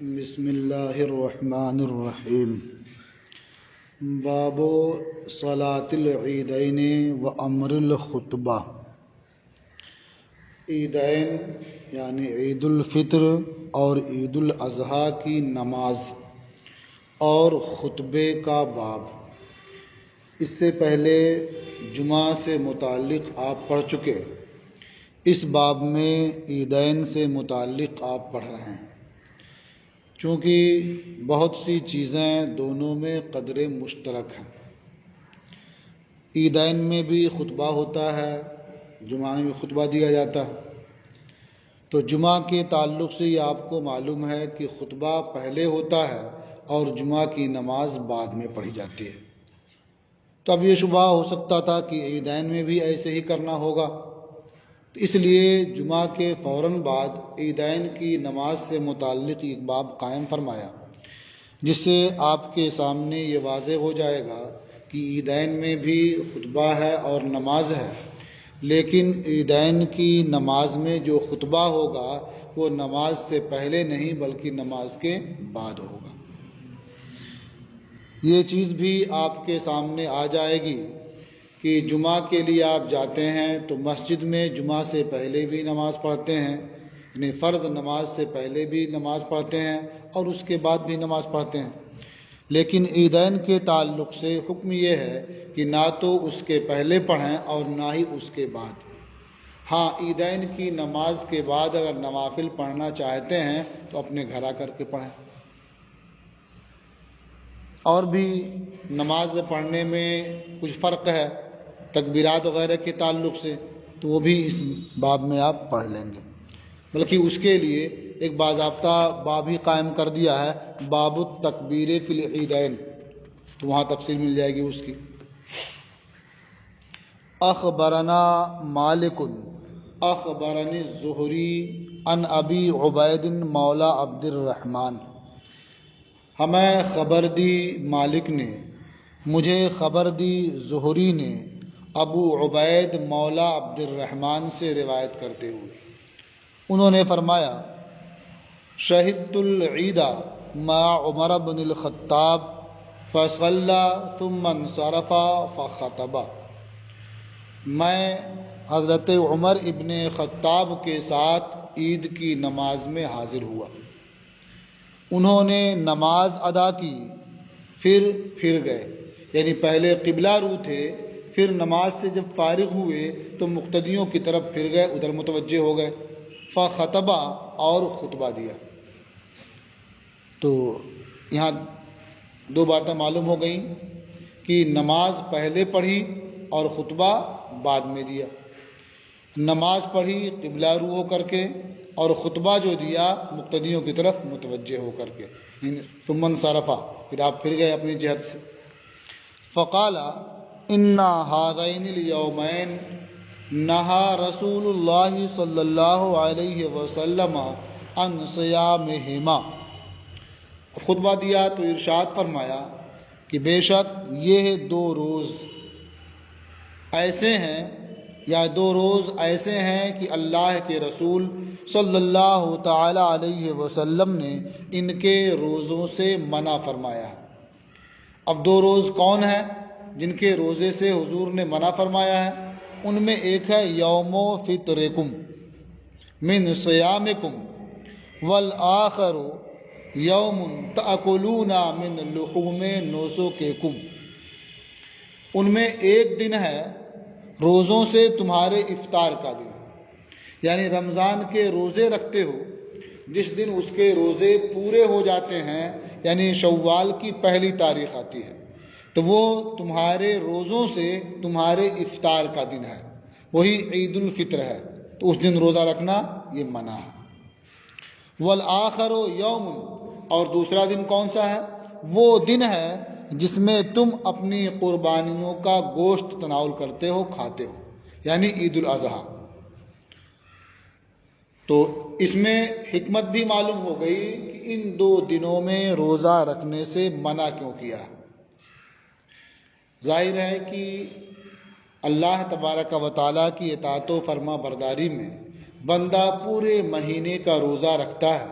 بسم اللہ الرحمن الرحیم۔ باب صلاۃ العیدین و امر الخطبہ۔ عیدین یعنی عید الفطر اور عید الاضحیٰ کی نماز اور خطبے کا باب۔ اس سے پہلے جمعہ سے متعلق آپ پڑھ چکے، اس باب میں عیدین سے متعلق آپ پڑھ رہے ہیں، چونکہ بہت سی چیزیں دونوں میں قدر مشترک ہیں۔ عیدین میں بھی خطبہ ہوتا ہے، جمعہ میں بھی خطبہ دیا جاتا ہے، تو جمعہ کے تعلق سے یہ آپ کو معلوم ہے کہ خطبہ پہلے ہوتا ہے اور جمعہ کی نماز بعد میں پڑھی جاتی ہے۔ تو اب یہ شبہ ہو سکتا تھا کہ عیدین میں بھی ایسے ہی کرنا ہوگا، تو اس لیے جمعہ کے فوراً بعد عیدین کی نماز سے متعلق ایک باب قائم فرمایا، جس سے آپ کے سامنے یہ واضح ہو جائے گا کہ عیدین میں بھی خطبہ ہے اور نماز ہے، لیکن عیدین کی نماز میں جو خطبہ ہوگا وہ نماز سے پہلے نہیں بلکہ نماز کے بعد ہوگا۔ یہ چیز بھی آپ کے سامنے آ جائے گی کہ جمعہ کے لیے آپ جاتے ہیں تو مسجد میں جمعہ سے پہلے بھی نماز پڑھتے ہیں، یعنی فرض نماز سے پہلے بھی نماز پڑھتے ہیں اور اس کے بعد بھی نماز پڑھتے ہیں، لیکن عیدین کے تعلق سے حکم یہ ہے کہ نہ تو اس کے پہلے پڑھیں اور نہ ہی اس کے بعد۔ ہاں، عیدین کی نماز کے بعد اگر نوافل پڑھنا چاہتے ہیں تو اپنے گھر آ کر کے پڑھیں۔ اور بھی نماز پڑھنے میں کچھ فرق ہے تکبیرات وغیرہ کے تعلق سے، تو وہ بھی اس باب میں آپ پڑھ لیں گے، بلکہ اس کے لیے ایک باضابطہ باب ہی قائم کر دیا ہے، باب التکبیر فی العیدین، تو وہاں تفصیل مل جائے گی اس کی۔ اخبرنا مالک اخبرنی الزہری عن ابی عبید مولا عبد الرحمن۔ ہمیں خبر دی مالک نے، مجھے خبر دی زہری نے ابو عبید مولا عبد الرحمن سے روایت کرتے ہوئے، انہوں نے فرمایا شہدت العید مع عمر بن الخطاب فصلی ثم انصرف فخطب۔ میں حضرت عمر ابن خطاب کے ساتھ عید کی نماز میں حاضر ہوا، انہوں نے نماز ادا کی پھر گئے، یعنی پہلے قبلہ رو تھے، پھر نماز سے جب فارغ ہوئے تو مقتدیوں کی طرف پھر گئے، ادھر متوجہ ہو گئے، فخطبہ اور خطبہ دیا۔ تو یہاں دو باتیں معلوم ہو گئیں کہ نماز پہلے پڑھی اور خطبہ بعد میں دیا۔ نماز پڑھی قبلہ رو ہو کر کے اور خطبہ جو دیا مقتدیوں کی طرف متوجہ ہو کر کے، ثم انصرف، پھر آپ پھر گئے اپنی جہت سے۔ فقال ان هذین الیومین نہا رسول اللہ صلی اللہ علیہ وسلم عن صیامہما۔ خطبہ دیا تو ارشاد فرمایا کہ بے شک یہ دو روز ایسے ہیں یا دو روز ایسے ہیں کہ اللہ کے رسول صلی اللہ تعالی علیہ وسلم نے ان کے روزوں سے منع فرمایا ہے۔ اب دو روز کون ہیں جن کے روزے سے حضور نے منع فرمایا ہے؟ ان میں ایک ہے یوم فطرکم من صیامکم، والآخر یوم تأکلون من لحوم نسککم۔ ان میں ایک دن ہے روزوں سے تمہارے افطار کا دن، یعنی رمضان کے روزے رکھتے ہو، جس دن اس کے روزے پورے ہو جاتے ہیں، یعنی شوال کی پہلی تاریخ آتی ہے، تو وہ تمہارے روزوں سے تمہارے افطار کا دن ہے، وہی عید الفطر ہے، تو اس دن روزہ رکھنا یہ منع ہے۔ والآخر یوم، اور دوسرا دن کون سا ہے؟ وہ دن ہے جس میں تم اپنی قربانیوں کا گوشت تناول کرتے ہو، کھاتے ہو، یعنی عید الاضحیٰ۔ تو اس میں حکمت بھی معلوم ہو گئی کہ ان دو دنوں میں روزہ رکھنے سے منع کیوں کیا ہے۔ ظاہر ہے کہ اللہ تبارک و تعالیٰ کی اطاعت و فرما برداری میں بندہ پورے مہینے کا روزہ رکھتا ہے،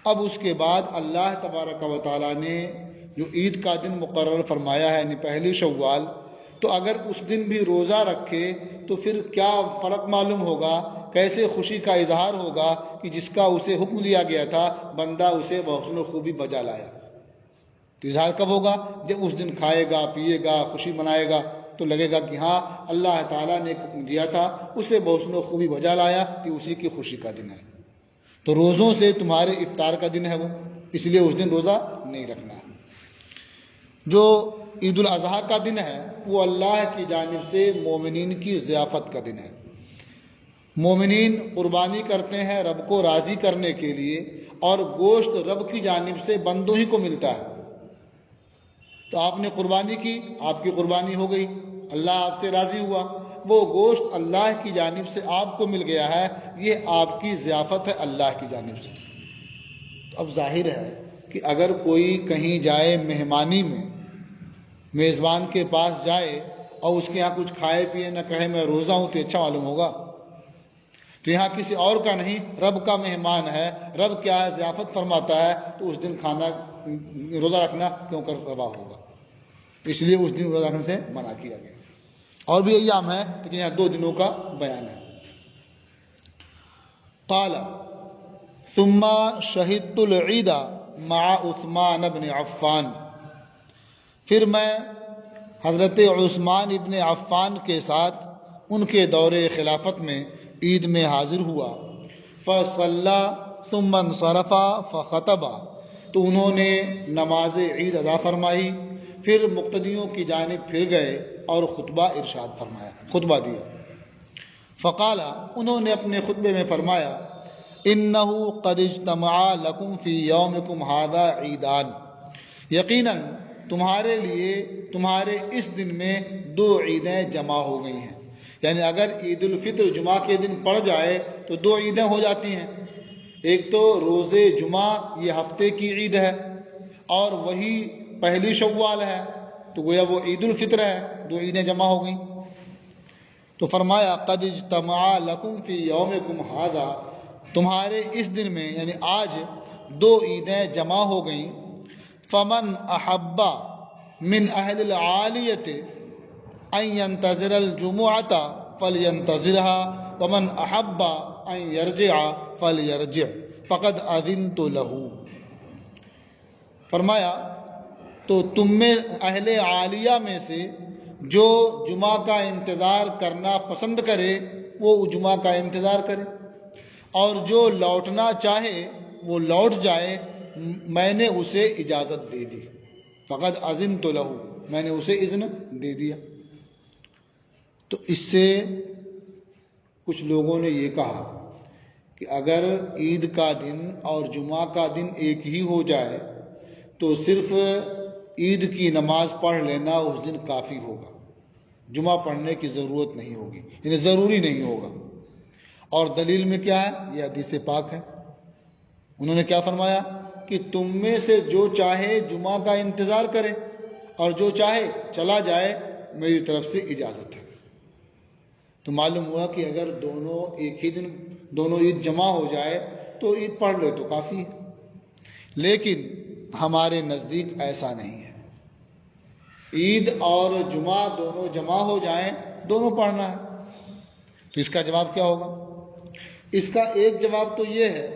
اب اس کے بعد اللہ تبارک و تعالیٰ نے جو عید کا دن مقرر فرمایا ہے یعنی پہلی شوال، تو اگر اس دن بھی روزہ رکھے تو پھر کیا فرق معلوم ہوگا، کیسے خوشی کا اظہار ہوگا کہ جس کا اسے حکم دیا گیا تھا بندہ اسے بحسن و خوبی بجا لایا۔ تو اظہار کب ہوگا؟ جب اس دن کھائے گا، پیے گا، خوشی منائے گا، تو لگے گا کہ ہاں اللہ تعالیٰ نے ایک حکم دیا تھا، اسے بحسن و خوبی بجا لایا، کہ اسی کی خوشی کا دن ہے۔ تو روزوں سے تمہارے افطار کا دن ہے وہ، اس لیے اس دن روزہ نہیں رکھنا ہے۔ جو عید الاضحیٰ کا دن ہے وہ اللہ کی جانب سے مومنین کی ضیافت کا دن ہے۔ مومنین قربانی کرتے ہیں رب کو راضی کرنے کے لیے، اور گوشت رب کی جانب سے بندوں ہی کو ملتا ہے۔ تو آپ نے قربانی کی، آپ کی قربانی ہو گئی، اللہ آپ سے راضی ہوا، وہ گوشت اللہ کی جانب سے آپ کو مل گیا ہے، یہ آپ کی ضیافت ہے اللہ کی جانب سے۔ تو اب ظاہر ہے کہ اگر کوئی کہیں جائے مہمانی میں، میزبان کے پاس جائے اور اس کے یہاں کچھ کھائے پیے نہ کہے میں روزہ ہوں، تو اچھا معلوم ہوگا۔ تو یہاں کسی اور کا نہیں، رب کا مہمان ہے، رب کیا ہے ضیافت فرماتا ہے، تو اس دن کھانا روزہ رکھنا کیوں کر روا ہوگا، اس لیے اس دن روزہ رکھنے سے منع کیا گیا۔ اور بھی ایام ہے لیکن یہاں 2 دنوں کا بیان ہے۔ قال ثم شہدت العید مع عثمان بن عفان، پھر میں حضرت عثمان ابن عفان کے ساتھ ان کے دور خلافت میں عید میں حاضر ہوا۔ فصلی ثم انصرف فخطب، تو انہوں نے نماز عید ادا فرمائی، پھر مقتدیوں کی جانب پھر گئے اور خطبہ ارشاد فرمایا، خطبہ دیا۔ فقال، انہوں نے اپنے خطبے میں فرمایا، انہ قد اجتمع لکم فی یومکم ھذا عیدان، یقیناً تمہارے لیے تمہارے اس دن میں 2 عیدیں جمع ہو گئی ہیں۔ یعنی اگر عید الفطر جمعہ کے دن پڑ جائے تو 2 عیدیں ہو جاتی ہیں، ایک تو روز جمعہ یہ ہفتے کی عید ہے، اور وہی پہلی شوال ہے، تو گویا وہ عید الفطر ہے، 2 عیدیں جمع ہو گئیں۔ تو فرمایا قد اجتمع لکم فی یومکم ھذا، تمہارے اس دن میں یعنی آج 2 عیدیں جمع ہو گئیں۔ فمن احب من اہل العالیۃ ان ينتظر الجمعۃ فلینتظرها ومن احب ان یرجع فلیرجع فقد اذنت له، فرمایا تو تم میں اہل عالیہ میں سے جو جمعہ کا انتظار کرنا پسند کرے وہ جمعہ کا انتظار کرے، اور جو لوٹنا چاہے وہ لوٹ جائے، میں نے اسے اجازت دے دی۔ فقد اذنت له، میں نے اسے اذن دے دیا۔ تو اس سے کچھ لوگوں نے یہ کہا کہ اگر عید کا دن اور جمعہ کا دن ایک ہی ہو جائے تو صرف عید کی نماز پڑھ لینا اس دن کافی ہوگا، جمعہ پڑھنے کی ضرورت نہیں ہوگی، یعنی ضروری نہیں ہوگا۔ اور دلیل میں کیا ہے؟ یہ حدیث پاک ہے۔ انہوں نے کیا فرمایا کہ تم میں سے جو چاہے جمعہ کا انتظار کرے اور جو چاہے چلا جائے، میری طرف سے اجازت ہے۔ تو معلوم ہوا کہ اگر دونوں ایک ہی دن دونوں عید جمع ہو جائے تو عید پڑھ لے تو کافی ہے، لیکن ہمارے نزدیک ایسا نہیں ہے۔ عید اور جمعہ دونوں جمع ہو جائیں، دونوں پڑھنا ہے۔ تو اس کا جواب کیا ہوگا؟ اس کا ایک جواب تو یہ ہے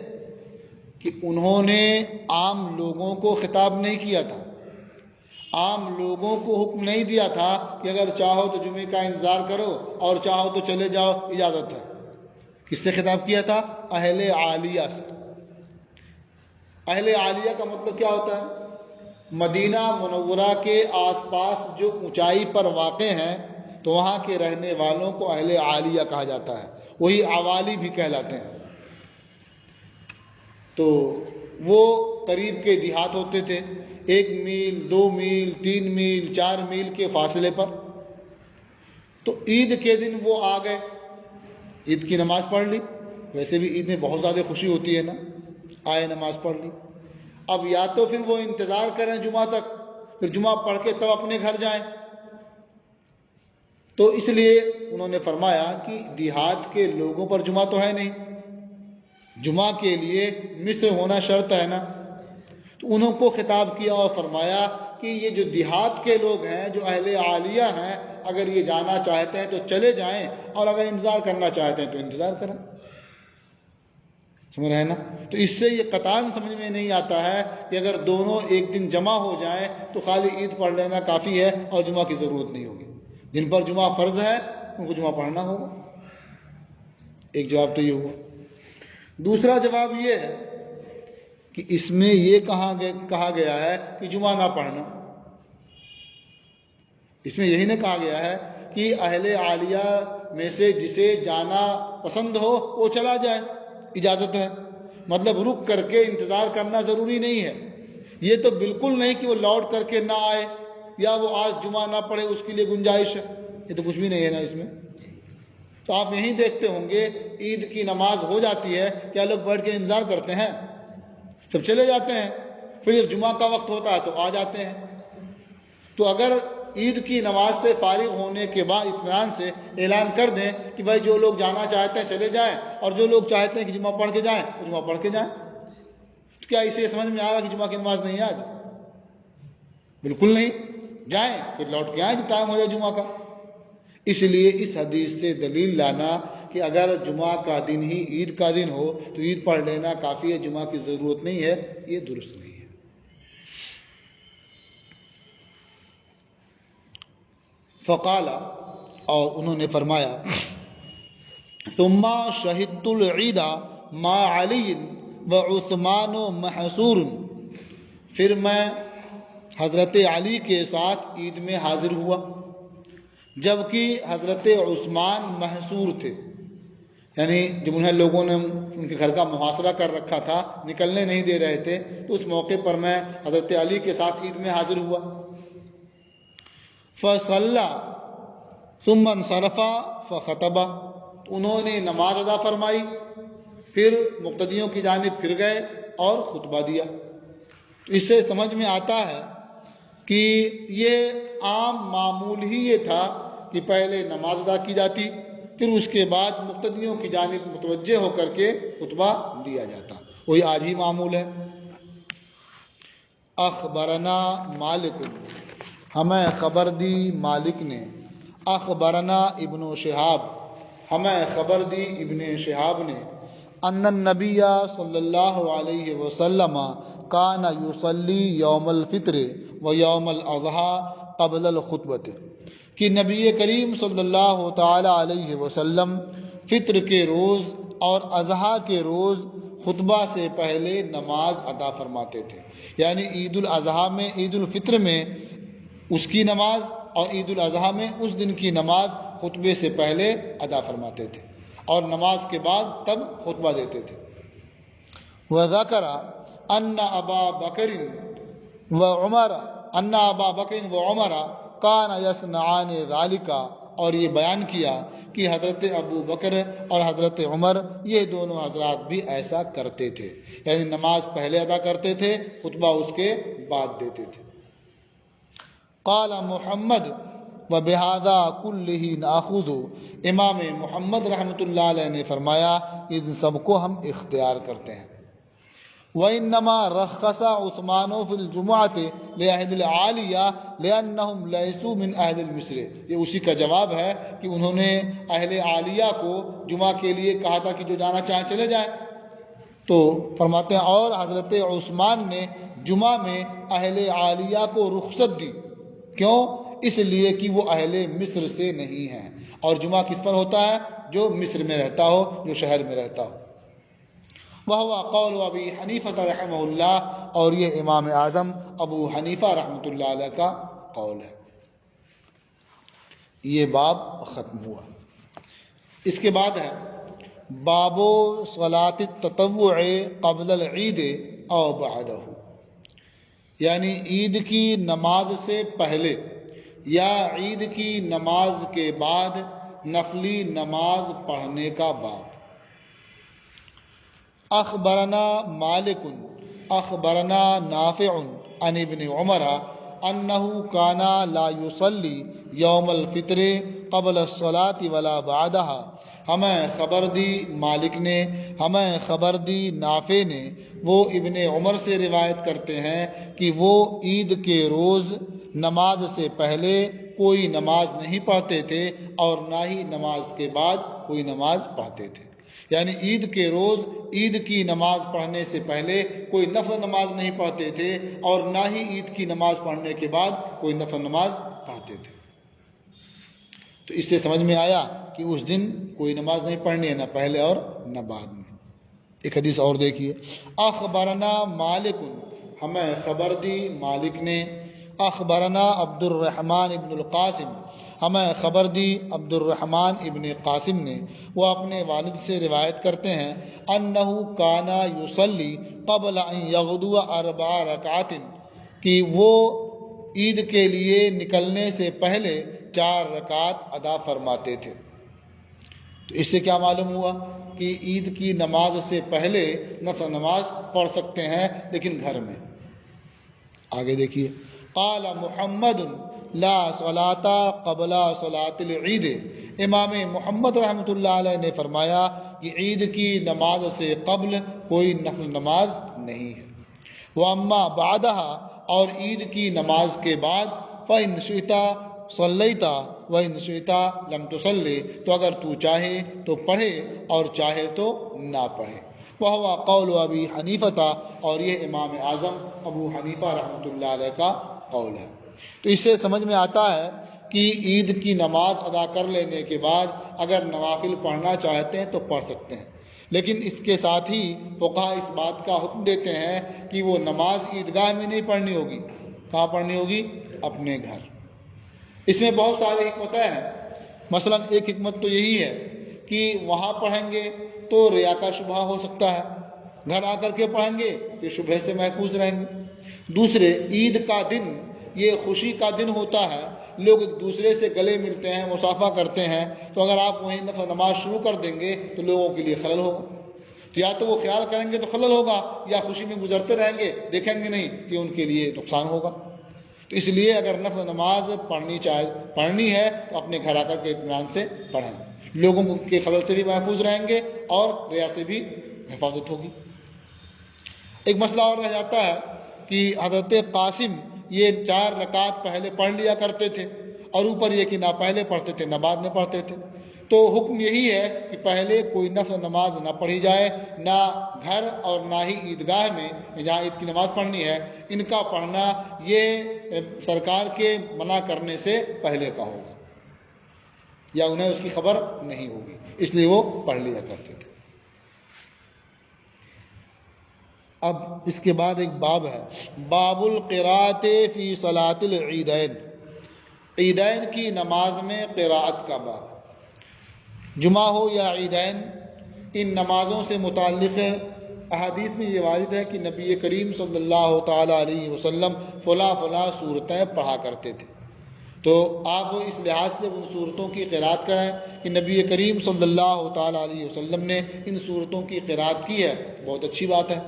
کہ انہوں نے عام لوگوں کو خطاب نہیں کیا تھا، عام لوگوں کو حکم نہیں دیا تھا کہ اگر چاہو تو جمعے کا انتظار کرو اور چاہو تو چلے جاؤ، اجازت ہے۔ کس سے خطاب کیا تھا؟ اہل عالیہ سے۔ اہل عالیہ کا مطلب کیا ہوتا ہے؟ مدینہ منورہ کے آس پاس جو اونچائی پر واقع ہیں تو وہاں کے رہنے والوں کو اہل عالیہ کہا جاتا ہے، وہی عوالی بھی کہلاتے ہیں۔ تو وہ قریب کے دیہات ہوتے تھے، 1 میل 2 میل 3 میل 4 میل کے فاصلے پر۔ تو عید کے دن وہ آ گئے، عید کی نماز پڑھ لی، ویسے بھی عید میں بہت زیادہ خوشی ہوتی ہے نا، آئے نماز پڑھ لی۔ اب یا تو پھر وہ انتظار کریں جمعہ تک، پھر جمعہ پڑھ کے تب اپنے گھر جائیں۔ تو اس لیے انہوں نے فرمایا کہ دیہات کے لوگوں پر جمعہ تو ہے نہیں، جمعہ کے لیے مصر ہونا شرط ہے نا. تو انہوں کو خطاب کیا اور فرمایا کہ یہ جو دیہات کے لوگ ہیں، جو اہل عالیہ ہیں، اگر یہ جانا چاہتے ہیں تو چلے جائیں، اور اگر انتظار کرنا چاہتے ہیں تو انتظار کریں. سمجھ رہے ہیں نا؟ تو اس سے یہ قطعاً سمجھ میں نہیں آتا ہے کہ اگر دونوں ایک دن جمع ہو جائیں تو خالی عید پڑھ لینا کافی ہے اور جمعہ کی ضرورت نہیں ہوگی. جن پر جمعہ فرض ہے ان کو جمعہ پڑھنا ہوگا. ایک جواب تو یہ ہوا. دوسرا جواب یہ ہے کہ اس میں یہ کہا گیا ہے کہ جمعہ نہ پڑھنا. اس میں یہی نہ کہا گیا ہے کہ اہل عالیہ میں سے جسے جانا پسند ہو وہ چلا جائے، اجازت ہے. مطلب رک کر کے انتظار کرنا ضروری نہیں ہے. یہ تو بالکل نہیں کہ وہ لوٹ کر کے نہ آئے یا وہ آج جمعہ نہ پڑھے، اس کے لیے گنجائش ہے. یہ تو کچھ بھی نہیں ہے نا اس میں. تو آپ یہیں دیکھتے ہوں گے عید کی نماز ہو جاتی ہے، کیا لوگ بیٹھ کے انتظار کرتے ہیں؟ سب چلے جاتے ہیں. پھر جب جمعہ کا وقت ہوتا ہے تو آ جاتے ہیں. تو اگر عید کی نماز سے فارغ ہونے کے بعد اطمینان سے اعلان کر دیں کہ بھائی جو لوگ جانا چاہتے ہیں چلے جائیں، اور جو لوگ چاہتے ہیں کہ جمعہ پڑھ کے جائیں وہ جمعہ پڑھ کے جائیں، تو کیا اسے سمجھ میں آ رہا کہ جمعہ کی نماز نہیں ہے آج؟ بالکل نہیں. جائیں پھر لوٹ کے آئیں جب ٹائم ہو جائے جمعہ کا. اس لیے اس حدیث سے دلیل لانا کہ اگر جمعہ کا دن ہی عید کا دن ہو تو عید پڑھ لینا کافی ہے، جمعہ کی ضرورت نہیں ہے، یہ درست نہیں ہے. فقال، اور انہوں نے فرمایا، ثم شہدت العید مع علی وعثمان محصور، پھر میں حضرت علی کے ساتھ عید میں حاضر ہوا جبکہ حضرت عثمان محصور تھے. یعنی جب انہیں لوگوں نے ان کے گھر کا محاصرہ کر رکھا تھا، نکلنے نہیں دے رہے تھے، تو اس موقع پر میں حضرت علی کے ساتھ عید میں حاضر ہوا. فصلى ثم انصرف فخطب، انہوں نے نماز ادا فرمائی، پھر مقتدیوں کی جانب پھر گئے اور خطبہ دیا. تو اس سے سمجھ میں آتا ہے کہ یہ عام معمول ہی یہ تھا کہ پہلے نماز ادا کی جاتی، پھر اس کے بعد مقتدیوں کی جانب متوجہ ہو کر کے خطبہ دیا جاتا. وہی آج ہی معمول ہے. اخبرنا مالک، ہمیں خبر دی مالک نے. اخبرنا ابن شہاب، ہمیں خبر دی ابن شہاب نے. ان النبی صلی اللہ علیہ وسلم کان یصلی یوم الفطر و یوم الاضحیٰ قبل الخطبۃ، کہ نبی کریم صلی اللہ تعالی علیہ وسلم فطر کے روز اور اضحیٰ کے روز خطبہ سے پہلے نماز ادا فرماتے تھے. یعنی عید الاضحیٰ میں، عید الفطر میں اس کی نماز اور عید الاضحیٰ میں اس دن کی نماز خطبے سے پہلے ادا فرماتے تھے اور نماز کے بعد تب خطبہ دیتے تھے. وذکر ان ابا بکر و عمر کان یصنعان ذلک، اور یہ بیان کیا کہ حضرت ابو بکر اور حضرت عمر یہ دونوں حضرات بھی ایسا کرتے تھے. یعنی نماز پہلے ادا کرتے تھے، خطبہ اس کے بعد دیتے تھے. قال محمد وبہذا کلہ ناخذ، امام محمد رحمۃ اللہ علیہ نے فرمایا ان سب کو ہم اختیار کرتے ہیں. وَإِنَّمَا رَخَّصَ عُثْمَانُ فِي الْجُمُعَةِ لِأَهْلِ الْعَالِيَةِ لِأَنَّهُمْ لَيْسُوا مِنْ أَهْلِ الْمِصْرِ، یہ اسی کا جواب ہے کہ انہوں نے اہل عالیہ کو جمعہ کے لیے کہا تھا کہ جو جانا چاہیں چلے جائیں. تو فرماتے ہیں اور حضرت عثمان نے جمعہ میں اہل عالیہ کو رخصت دی. کیوں؟ اس لیے کہ وہ اہل مصر سے نہیں ہیں، اور جمعہ کس پر ہوتا ہے؟ جو مصر میں رہتا ہو، جو شہر میں رہتا ہو. وہو قول ابی حنیفہ رحمہ اللہ، اور یہ امام اعظم ابو حنیفہ رحمۃ اللہ علیہ کا قول ہے. یہ باب ختم ہوا. اس کے بعد ہے باب صلاۃ التطوع قبل العید او بعدہ، یعنی عید کی نماز سے پہلے یا عید کی نماز کے بعد نفلی نماز پڑھنے کا باب. اخبرنا مالک اخبرنا نافع عن ابن عمر انه كان لا يصلي يوم الفطر قبل الصلاة ولا بعدها ہمیں خبر دی مالک نے، ہمیں خبر دی نافع نے، وہ ابن عمر سے روایت کرتے ہیں کہ وہ عید کے روز نماز سے پہلے کوئی نماز نہیں پڑھتے تھے اور نہ ہی نماز کے بعد کوئی نماز پڑھتے تھے۔ یعنی عید کے روز عید کی نماز پڑھنے سے پہلے کوئی نفل نماز نہیں پڑھتے تھے اور نہ ہی عید کی نماز پڑھنے کے بعد کوئی نفل نماز پڑھتے تھے۔ تو اس سے سمجھ میں آیا کہ اس دن کوئی نماز نہیں پڑھنی ہے، نہ پہلے اور نہ بعد میں۔ ایک حدیث اور دیکھیے، اخبرنا مالک، ہمیں خبر دی مالک نے، اخبرنا عبد الرحمن ابن القاسم، ہمیں خبر دی عبد الرحمن ابن قاسم نے، وہ اپنے والد سے روایت کرتے ہیں، انہ کانا یصلی قبل ان یغدو 4 رکعات، کہ وہ عید کے لیے نکلنے سے پہلے 4 رکعت ادا فرماتے تھے۔ تو اس سے کیا معلوم ہوا کہ عید کی نماز سے پہلے نفل نماز پڑھ سکتے ہیں، لیکن گھر میں۔ آگے دیکھیے، قال محمد لا صلاۃ قبل صلاۃ العید، امام محمد رحمۃ اللہ علیہ نے فرمایا کہ عید کی نماز سے قبل کوئی نفل نماز نہیں ہے۔ واما بعدها، اور عید کی نماز کے بعد، فإن شئت صلیت وإن شئت لم تصلی، تو اگر تو چاہے تو پڑھے اور چاہے تو نہ پڑھے۔ وہو قول ابی حنیفہ، اور یہ امام اعظم ابو حنیفہ رحمۃ اللہ علیہ کا قول ہے۔ تو اس سے سمجھ میں آتا ہے کہ عید کی نماز ادا کر لینے کے بعد اگر نوافل پڑھنا چاہتے ہیں تو پڑھ سکتے ہیں، لیکن اس کے ساتھ ہی فقہا اس بات کا حکم دیتے ہیں کہ وہ نماز عیدگاہ میں نہیں پڑھنی ہوگی۔ کہاں پڑھنی ہوگی؟ اپنے گھر۔ اس میں بہت ساری حکمتیں ہیں۔ مثلا ایک حکمت تو یہی ہے کہ وہاں پڑھیں گے تو ریا کا شبہ ہو سکتا ہے، گھر آ کر کے پڑھیں گے تو شبہ سے محفوظ رہیں گے۔ دوسرے، عید کا دن یہ خوشی کا دن ہوتا ہے، لوگ ایک دوسرے سے گلے ملتے ہیں، مصافحہ کرتے ہیں، تو اگر آپ وہیں نفل نماز شروع کر دیں گے تو لوگوں کے لیے خلل ہوگا۔ تو یا تو وہ خیال کریں گے تو خلل ہوگا، یا خوشی میں گزرتے رہیں گے دیکھیں گے نہیں کہ ان کے لیے نقصان ہوگا۔ تو اس لیے اگر نفل نماز پڑھنی ہے تو اپنے گھر آ کر کے اطمینان سے پڑھیں، لوگوں کے خلل سے بھی محفوظ رہیں گے اور ریا سے بھی حفاظت ہوگی۔ ایک مسئلہ اور رہ جاتا ہے کہ حضرت قاسم یہ 4 رکعت پہلے پڑھ لیا کرتے تھے، اور اوپر یہ کہ نہ پہلے پڑھتے تھے نہ بعد میں پڑھتے تھے۔ تو حکم یہی ہے کہ پہلے کوئی نفل نماز نہ پڑھی جائے، نہ گھر اور نہ ہی عیدگاہ میں جہاں عید کی نماز پڑھنی ہے، ان کا پڑھنا یہ سرکار کے منع کرنے سے پہلے کا ہوگا، یا انہیں اس کی خبر نہیں ہوگی، اس لیے وہ پڑھ لیا کرتے تھے۔ اب اس کے بعد ایک باب ہے، باب القراءۃ فی صلاۃ العیدین، عیدین کی نماز میں قراءت کا باب۔ جمعہ ہو یا عیدین، ان نمازوں سے متعلق احادیث میں یہ وارد ہے کہ نبی کریم صلی اللہ تعالیٰ علیہ وسلم فلاں صورتیں پڑھا کرتے تھے۔ تو آپ اس لحاظ سے ان صورتوں کی قراءت کریں کہ نبی کریم صلی اللہ تعالیٰ علیہ وسلم نے ان صورتوں کی قراءت کی ہے، بہت اچھی بات ہے۔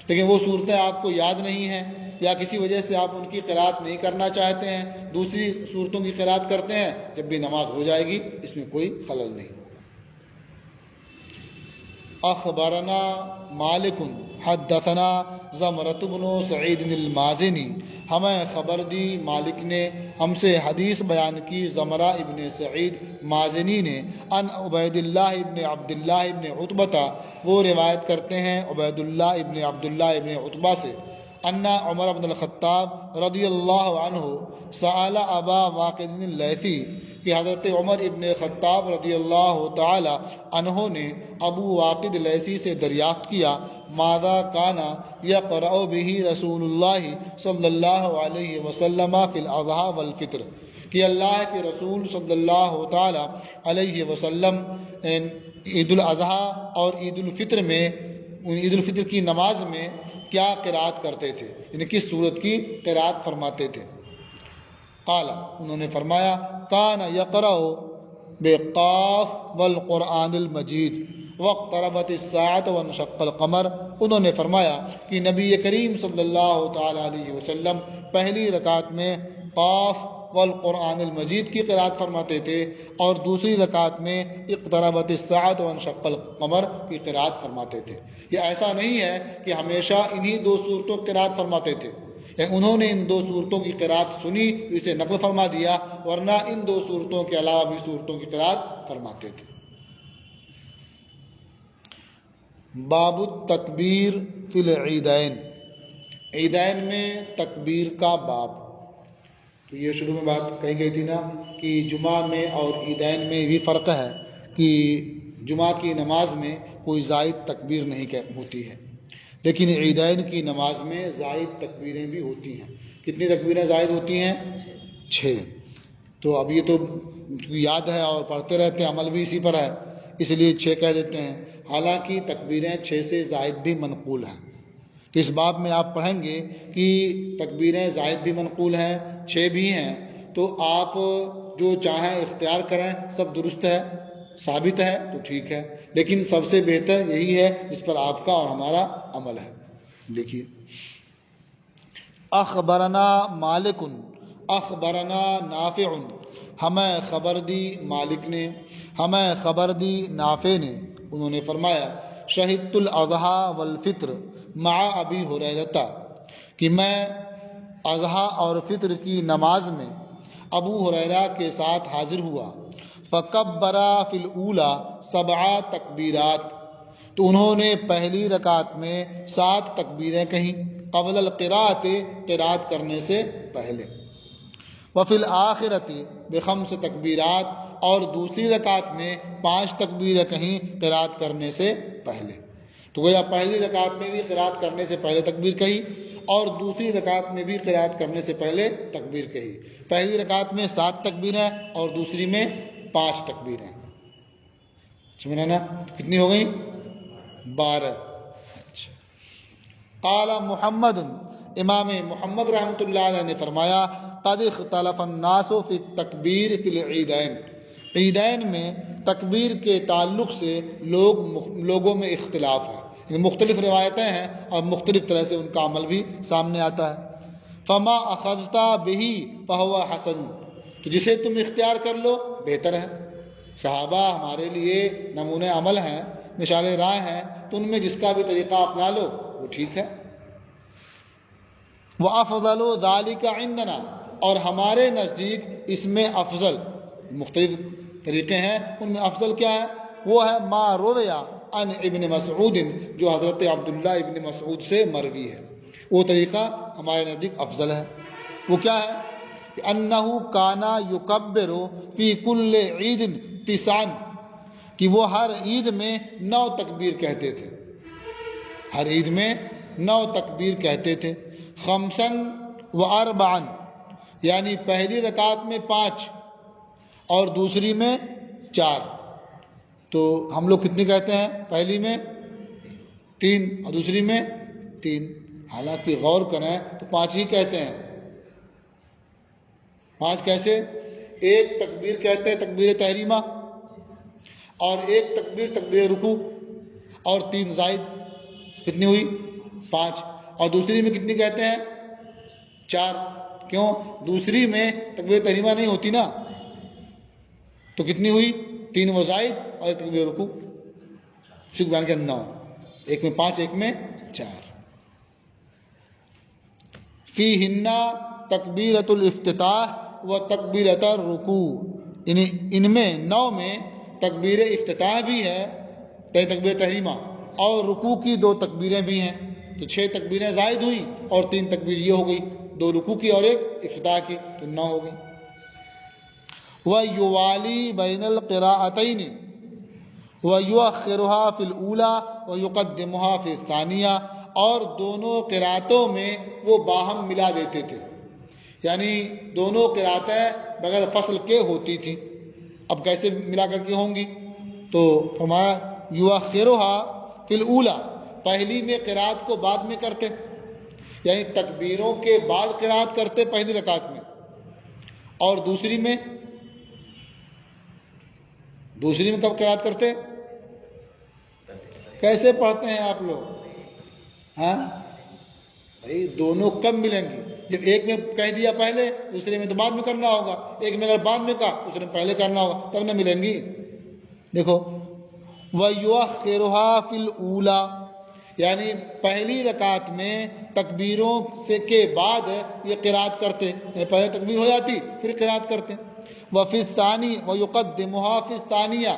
لیکن وہ صورتیں آپ کو یاد نہیں ہیں یا کسی وجہ سے آپ ان کی قراءت نہیں کرنا چاہتے ہیں، دوسری صورتوں کی قراءت کرتے ہیں، جب بھی نماز ہو جائے گی اس میں کوئی خلل نہیں ہوگا۔ اخبرنا مالک حدثنا زمرۃ بن سعید المازنی، ہمیں خبر دی مالک نے، ہم سے حدیث بیان کی زمرہ ابن سعید مازنی نے، ان عبید اللہ ابن عبداللہ ابن عتبہ، وہ روایت کرتے ہیں عبید اللہ ابن عبداللہ ابن عتبہ سے، ان عمر بن الخطاب رضی اللہ عنہ سأل ابا واقد اللیثی، کہ حضرت عمر ابن خطاب رضی اللہ تعالی عنہ نے ابو واقد لیثی سے دریافت کیا، ماذا کانا یقرأ بہ رسول اللہ صلی اللہ علیہ وسلم فی الاضحیٰ والفطر، کہ اللہ کے رسول صلی اللہ تعالی علیہ وسلم عید الاضحیٰ اور عید الفطر میں، عید الفطر کی نماز میں کیا قرأت کرتے تھے، یعنی کس صورت کی قرأت فرماتے تھے۔ قال، انہوں نے فرمایا، کان یقرأ بقاف والقرآن المجید واقتربت الساعۃ وانشق القمر، انہوں نے فرمایا کہ نبی کریم صلی اللہ تعالی علیہ وسلم پہلی رکعت میں قاف والقرآن المجید کی قرات فرماتے تھے، اور دوسری رکعت میں اقتربت الساعۃ وانشق القمر کی قرات فرماتے تھے۔ یہ ایسا نہیں ہے کہ ہمیشہ انہی دو صورتوں کی قرات فرماتے تھے، یعنی انہوں نے ان دو صورتوں کی قرات سنی اسے نقل فرما دیا، ورنہ ان دو صورتوں کے علاوہ بھی صورتوں کی قرات فرماتے تھے۔ باب التکبیر فی العیدین، عیدین میں تکبیر کا باب۔ تو یہ شروع میں بات کہی گئی تھی نا کہ جمعہ میں اور عیدین میں بھی فرق ہے کہ جمعہ کی نماز میں کوئی زائد تکبیر نہیں ہوتی ہے، لیکن عیدین کی نماز میں زائد تکبیریں بھی ہوتی ہیں۔ کتنی تکبیریں زائد ہوتی ہیں؟ 6۔ تو اب یہ تو یاد ہے اور پڑھتے رہتے ہیں، عمل بھی اسی پر ہے، اس لیے 6 کہہ دیتے ہیں، حالانکہ تکبیریں 6 سے زائد بھی منقول ہیں۔ تو اس باب میں آپ پڑھیں گے کہ تکبیریں زائد بھی منقول ہیں، 6 بھی ہیں، تو آپ جو چاہیں اختیار کریں، سب درست ہے، ثابت ہے تو ٹھیک ہے، لیکن سب سے بہتر یہی ہے جس پر آپ کا اور ہمارا عمل ہے۔ دیکھیے، اخبرنا مالک اخبرنا نافع، ہمیں خبر دی مالک نے، ہمیں خبر دی نافع نے، انہوں نے فرمایا شہدت الاضحیٰ والفطر مع ابی ہریرہ، کہ میں اضحیٰ اور فطر کی نماز میں ابو ہریرہ کے ساتھ حاضر ہوا، فکبر فی الاولی 7 تکبیرات، تو انہوں نے پہلی رکعت میں 7 تکبیریں کہیں، قبل القراءۃ، قراءت کرنے سے پہلے، وفی الآخرۃ ب5 تکبیرات، اور دوسری رکعت میں 5 تکبیریں کہیں قراءت کرنے سے پہلے۔ تو گویا پہلی رکعت میں بھی قراءت کرنے سے پہلے تکبیر کہی، اور دوسری رکعت میں بھی قراءت کرنے سے پہلے تکبیر کہی۔ پہلی رکعت میں 7 تکبیریں اور دوسری میں 5 تکبیریں، سمجھنا نا؟ کتنی ہو گئیں؟ 12۔ اچھا، قال محمد، امام محمد رحمۃ اللہ علیہ نے فرمایا قد اختلف الناس فی التکبیر فی العیدین، عیدین میں تکبیر کے تعلق سے لوگوں میں اختلاف ہے، یعنی مختلف روایتیں ہیں اور مختلف طرح سے ان کا عمل بھی سامنے آتا ہے۔ فما اخذت به فهو حسن، تو جسے تم اختیار کر لو بہتر ہے۔ صحابہ ہمارے لیے نمونۂ عمل ہیں، مشال راہ ہیں، تو ان میں جس کا بھی طریقہ اپنا لو وہ ٹھیک ہے۔ وَأَفْضَلُ ذَلِكَ عِندَنَا، اور ہمارے نزدیک اس میں افضل، مختلف طریقے ہیں، ان میں افضل کیا ہے؟ وہ ہے ما روی عن ابن مسعود، جو حضرت عبداللہ ابن مسعود سے مروی ہے، وہ طریقہ ہمارے نزدیک افضل ہے۔ وہ کیا ہے؟ کہ انہ کانا یکبر فی کل عید 9، کہ وہ ہر عید میں 9 تکبیر کہتے تھے، ہر عید میں 9 تکبیر کہتے تھے۔ 5 و 4، یعنی پہلی رکعت میں 5 اور دوسری میں 4، تو ہم لوگ کتنی کہتے ہیں؟ پہلی میں 3 اور دوسری میں 3، حالانکہ غور کریں تو 5 ہی کہتے ہیں۔ 5 کیسے؟ ایک تکبیر کہتے ہیں تکبیر تحریمہ، اور ایک تکبیر تکبیر رکوع، اور 3 زائد، کتنی ہوئی؟ 5، اور دوسری میں کتنی کہتے ہیں؟ 4۔ کیوں؟ دوسری میں تکبیر تحریمہ نہیں ہوتی نا، تو کتنی ہوئی؟ 3 وہ زائد اور ایک تکبیر رکوع، شک بیان کے 9، ایک میں 5 ایک میں 4۔ فیہن تکبیرۃ الافتتاح و تکبیرۃ الرکوع، ان میں 9 میں تکبیر افتتاح بھی ہے، تکبیر تحریمہ، اور رکوع کی 2 تکبیریں بھی ہیں، تو 6 تکبیریں زائد ہوئی اور 3 تکبیر یہ ہو گئی، 2 رکوع کی اور ایک افتتاح کی، تو 9 ہو گئی۔ وَيُوَالِي بَيْنَ الْقِرَاءَتَيْنِ وَيُؤَخِّرُهَا فِي الْأُولَى وَيُقَدِّمُهَا فِي الثَّانِيَةِ، اور دونوں قراتوں میں وہ باہم ملا دیتے تھے، یعنی دونوں قراتیں بغیر فصل کے ہوتی تھی۔ اب کیسے ملا کر کے ہوں گی؟ تو فرمایا یؤخرها فی الاولی، پہلی میں قرات کو بعد میں کرتے، یعنی تکبیروں کے بعد قرات کرتے پہلی رکعت میں، اور دوسری میں کب قرات کرتے؟ کیسے پڑھتے ہیں آپ لوگ؟ ہاں بھائی، دونوں کب ملیں گی؟ جب ایک میں کہہ دیا پہلے دوسرے میں تو بعد میں کرنا ہوگا، ایک میں اگر بعد میں کہا دوسرے میں پہلے کرنا ہوگا، تب نہ ملیں گی۔ دیکھو وَيُؤَخِّرُهَا فِي الْأُولَى، یعنی پہلی رکعت میں تکبیروں سے کے بعد یہ قرات کرتے، یعنی پہلے تکبیر ہو جاتی پھر قرات کرتے۔ وَفِي الثَّانِي وَيُقَدِّمُهَا فِي الثَّانِيَةِ،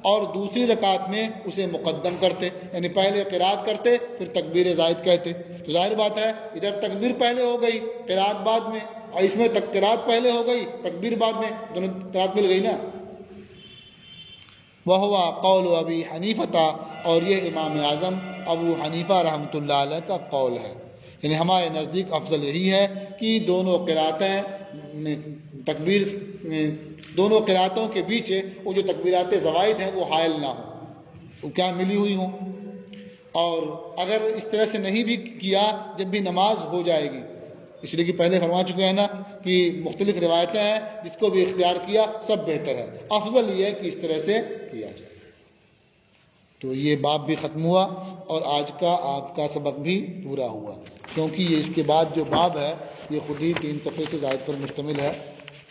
اور دوسری رکعت میں اسے مقدم کرتے، یعنی پہلے قرات کرتے پھر تکبیر زائد کہتے۔ تو ظاہر بات ہے ادھر تکبیر پہلے ہو گئی قرات بعد میں، اور اس میں قرات پہلے ہو گئی تکبیر بعد میں، دونوں قرات مل گئی نا۔ وَهُوَ قَوْلُ أَبِي حَنِيفَةَ، اور یہ امام اعظم ابو حنیفہ رحمۃ اللہ علیہ کا قول ہے، یعنی ہمارے نزدیک افضل یہی ہے کہ دونوں قراتیں میں تکبیر دونوں قراتوں کے بیچ وہ جو تکبیرات زوائد ہیں وہ حائل نہ ہوں، وہ کیا ملی ہوئی ہوں۔ اور اگر اس طرح سے نہیں بھی کیا جب بھی نماز ہو جائے گی، اس لیے کہ پہلے فرما چکے ہیں نا کہ مختلف روایتیں ہیں، جس کو بھی اختیار کیا سب بہتر ہے، افضل یہ ہے کہ اس طرح سے کیا جائے۔ تو یہ باب بھی ختم ہوا اور آج کا آپ کا سبق بھی پورا ہوا، کیونکہ یہ اس کے بعد جو باب ہے یہ خود ہی 3 صفحے سے زائد پر مشتمل ہے۔